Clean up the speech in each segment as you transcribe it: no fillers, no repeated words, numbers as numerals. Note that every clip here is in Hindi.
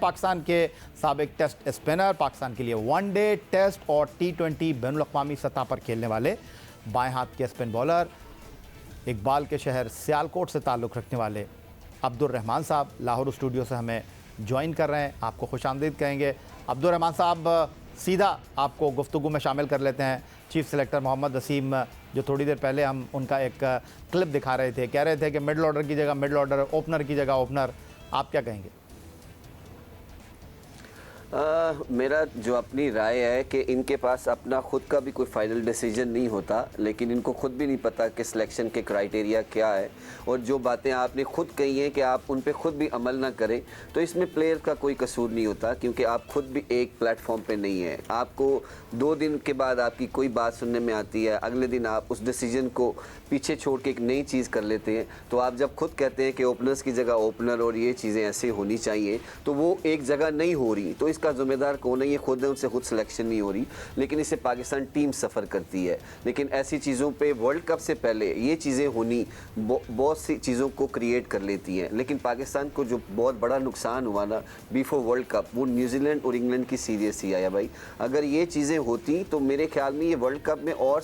पाकिस्तान के साबिक टेस्ट स्पिनर, पाकिस्तान के लिए वनडे, टेस्ट और T20 बैनुल-अक़वामी सतह पर खेलने वाले बाएं हाथ के स्पिन बॉलर, इकबाल के शहर सियालकोट से ताल्लुक़ रखने वाले अब्दुल रहमान साहब लाहौर स्टूडियो से हमें ज्वाइन कर रहे हैं। आपको खुशामदीद कहेंगे। अब्दुल रहमान साहब, सीधा आपको गुफ्तगू में शामिल कर लेते हैं। चीफ सेलेक्टर मोहम्मद वसीम, जो थोड़ी देर पहले हम उनका एक क्लिप दिखा रहे थे, कह रहे थे कि मिडल ऑर्डर की जगह मिडल ऑर्डर, ओपनर की जगह ओपनर, आप क्या कहेंगे? मेरा जो अपनी राय है कि इनके पास अपना खुद का भी कोई फाइनल डिसीजन नहीं होता, लेकिन इनको खुद भी नहीं पता कि सिलेक्शन के क्राइटेरिया क्या है, और जो बातें आपने खुद कही हैं कि आप उन पे खुद भी अमल ना करें, तो इसमें प्लेयर का कोई कसूर नहीं होता, क्योंकि आप खुद भी एक प्लेटफॉर्म पे नहीं है। आपको 2 दिन के बाद आपकी कोई बात सुनने में आती है, अगले दिन आप उस डिसीजन को पीछे छोड़ के एक नई चीज़ कर लेते हैं। तो आप जब खुद कहते हैं कि ओपनर्स की जगह ओपनर और ये चीज़ें ऐसे होनी चाहिए, तो वो एक जगह नहीं हो रही। तो इसका जिम्मेदार कौन है? ये खुद है, उनसे खुद सिलेक्शन नहीं हो रही, लेकिन इससे पाकिस्तान टीम सफ़र करती है। लेकिन ऐसी चीज़ों पे वर्ल्ड कप से पहले ये चीज़ें होनी बहुत सी चीज़ों को क्रिएट कर लेती हैं। लेकिन पाकिस्तान को जो बहुत बड़ा नुकसान हुआ ना बिफोर वर्ल्ड कप, वो न्यूजीलैंड और इंग्लैंड की सीरीज ही आया भाई। अगर ये चीज़ें होती तो मेरे ख्याल में ये वर्ल्ड कप में और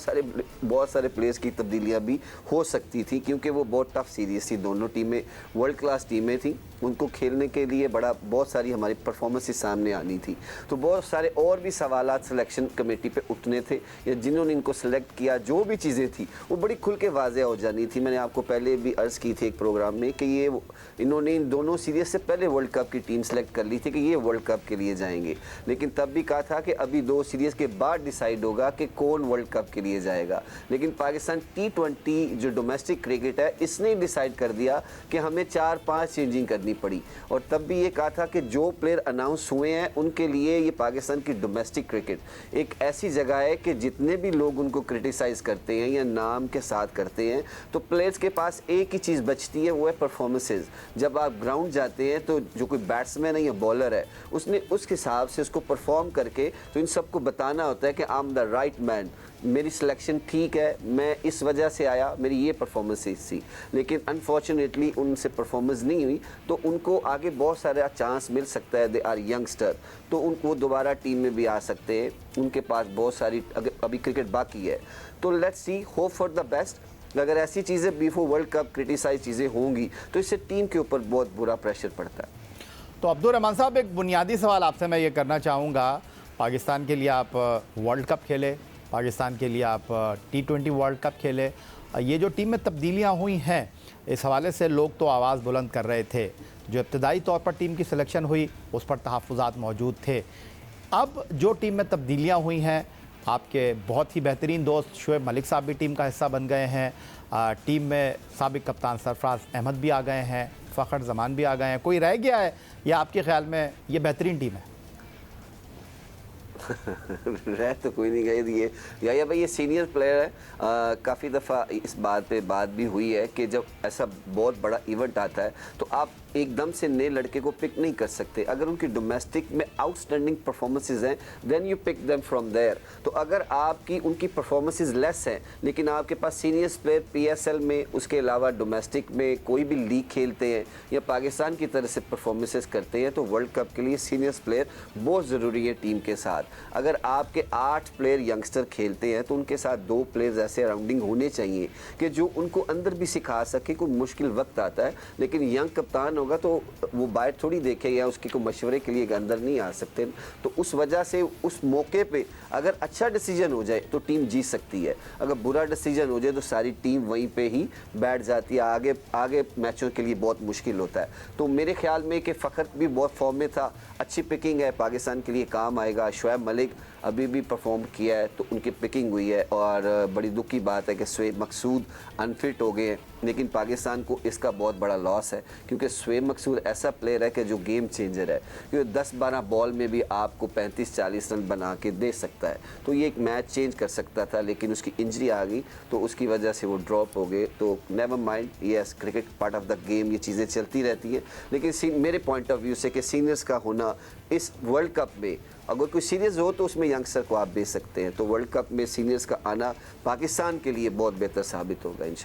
बहुत सारे प्लेयर्स की तब्दीलियाँ भी हो सकती थी, क्योंकि वो बहुत टफ सीरीज थी। दोनों टीमें वर्ल्ड क्लास टीमें थी, उनको खेलने के लिए बहुत सारी हमारी परफॉर्मेंसेस सामने आनी थी। तो बहुत सारे और भी सवालात सिलेक्शन कमेटी पे उठने थे, या जिन्होंने इनको सेलेक्ट किया, जो भी चीज़ें थी वो बड़ी खुल के वाज़ेह हो जानी थी। मैंने आपको पहले भी अर्ज़ की थी एक प्रोग्राम में कि इन्होंने इन दोनों सीरीज से पहले वर्ल्ड कप की टीम सेलेक्ट कर ली थी कि ये वर्ल्ड कप के लिए जाएंगे, लेकिन तब भी कहा था कि अभी 2 सीरीज़ के बाद डिसाइड होगा कि कौन वर्ल्ड कप के लिए जाएगा। लेकिन पाकिस्तान T20 जो डोमेस्टिक क्रिकेट है, इसने डिसाइड कर दिया कि हमें 4-5 चेंजिंग करनी पड़ी, और तब भी ये कहा था कि जो प्लेयर अनाउंस हुए हैं उनके लिए ये पाकिस्तान की डोमेस्टिक क्रिकेट एक ऐसी जगह है कि जितने भी लोग उनको क्रिटिसाइज़ करते हैं या नाम के साथ करते हैं, तो प्लेयर्स के पास एक ही चीज़ बचती है, वो है परफॉर्मेंसेस। जब आप ग्राउंड जाते हैं तो जो कोई बैट्समैन है या बॉलर है, उसने उस हिसाब से उसको परफॉर्म करके तो इन सबको बताना होता है कि I am the right man, मेरी सिलेक्शन ठीक है, मैं इस वजह से आया, मेरी ये परफॉर्मेंसेस थी। लेकिन अनफॉर्चुनेटली उनसे परफॉर्मेंस नहीं हुई, तो उनको आगे बहुत सारा चांस मिल सकता है। दे आर यंगस्टर, तो उनको दोबारा टीम में भी आ सकते हैं, उनके पास बहुत सारी अभी क्रिकेट बाकी है। तो let's see, hope for the best. अगर ऐसी चीज़ें बिफोर वर्ल्ड कप क्रिटिसाइज चीज़ें होंगी तो इससे टीम के ऊपर बहुत बुरा प्रेशर पड़ता है। तो अब्दुल रहमान साहब, एक बुनियादी सवाल आपसे मैं ये करना चाहूँगा। पाकिस्तान के लिए आप वर्ल्ड कप खेले, पाकिस्तान के लिए आप T20 वर्ल्ड कप खेले, ये जो टीम में तब्दीलियाँ हुई हैं, इस हवाले से लोग तो आवाज़ बुलंद कर रहे थे। जो इब्तदाई तौर पर टीम की सिलेक्शन हुई उस पर तहफ़्फ़ुज़ात मौजूद थे। अब जो टीम में तब्दीलियाँ हुई हैं, आपके बहुत ही बेहतरीन दोस्त शुएब मलिक साहब भी टीम का हिस्सा बन गए हैं, टीम में साबिक कप्तान सरफराज अहमद भी आ गए हैं, फ़खर जमान भी आ गए हैं। कोई रह गया है या आपके ख़्याल में ये बेहतरीन टीम है? रह तो कोई नहीं गए दिए या भाई, ये सीनियर प्लेयर है। काफ़ी दफ़ा इस बात पे बात भी हुई है कि जब ऐसा बहुत बड़ा इवेंट आता है तो आप एकदम से नए लड़के को पिक नहीं कर सकते। अगर उनकी डोमेस्टिक में आउटस्टैंडिंग परफॉर्मेंसेस हैं, then you pick them from there. तो अगर आपकी उनकी परफॉर्मेंसेस लेस हैं, लेकिन आपके पास सीनियर्स प्लेयर PSL में, उसके अलावा डोमेस्टिक में कोई भी लीग खेलते हैं या पाकिस्तान की तरह से परफॉर्मेंसेस करते हैं, तो वर्ल्ड कप के लिए सीनियर्स प्लेयर बहुत ज़रूरी है टीम के साथ। अगर आपके 8 प्लेयर यंगस्टर खेलते हैं तो उनके साथ 2 प्लेयर्स ऐसे अराउंडिंग होने चाहिए कि जो उनको अंदर भी सिखा सके। कोई मुश्किल वक्त आता है, लेकिन यंग कप्तान होगा तो वो बाहर थोड़ी देखेगा, या उसके को मशवरे के लिए अंदर नहीं आ सकते। तो उस वजह से उस मौके पे अगर अच्छा डिसीजन हो जाए तो टीम जीत सकती है, अगर बुरा डिसीजन हो जाए तो सारी टीम वहीं पे ही बैठ जाती है। आगे मैचों के लिए बहुत मुश्किल होता है। तो मेरे ख्याल में कि फ़खर भी बहुत फॉर्म में था, अच्छी पिकिंग है, पाकिस्तान के लिए काम आएगा। शुएब मलिक अभी भी परफॉर्म किया है, तो उनकी पिकिंग हुई है। और बड़ी दुख की बात है कि शुएब मकसूद अनफिट हो गए हैं, लेकिन पाकिस्तान को इसका बहुत बड़ा लॉस है, क्योंकि शुएब मकसूद ऐसा प्लेयर है कि जो गेम चेंजर है, क्योंकि 10-12 बॉल में भी आपको 35-40 रन बना के दे सकता है। तो ये एक मैच चेंज कर सकता था, लेकिन उसकी इंजरी आ गई तो उसकी वजह से वो ड्रॉप हो गए। तो never mind, yes, cricket part of the game, ये चीज़ें चलती रहती हैं। लेकिन मेरे पॉइंट ऑफ व्यू से कि सीनियर्स का होना इस वर्ल्ड कप में, अगर कोई सीरीज़ हो तो उसमें यंगस्टर को आप भेज सकते हैं, तो वर्ल्ड कप में सीनियर्स का आना पाकिस्तान के लिए बहुत बेहतर साबित होगा इंशाल्लाह।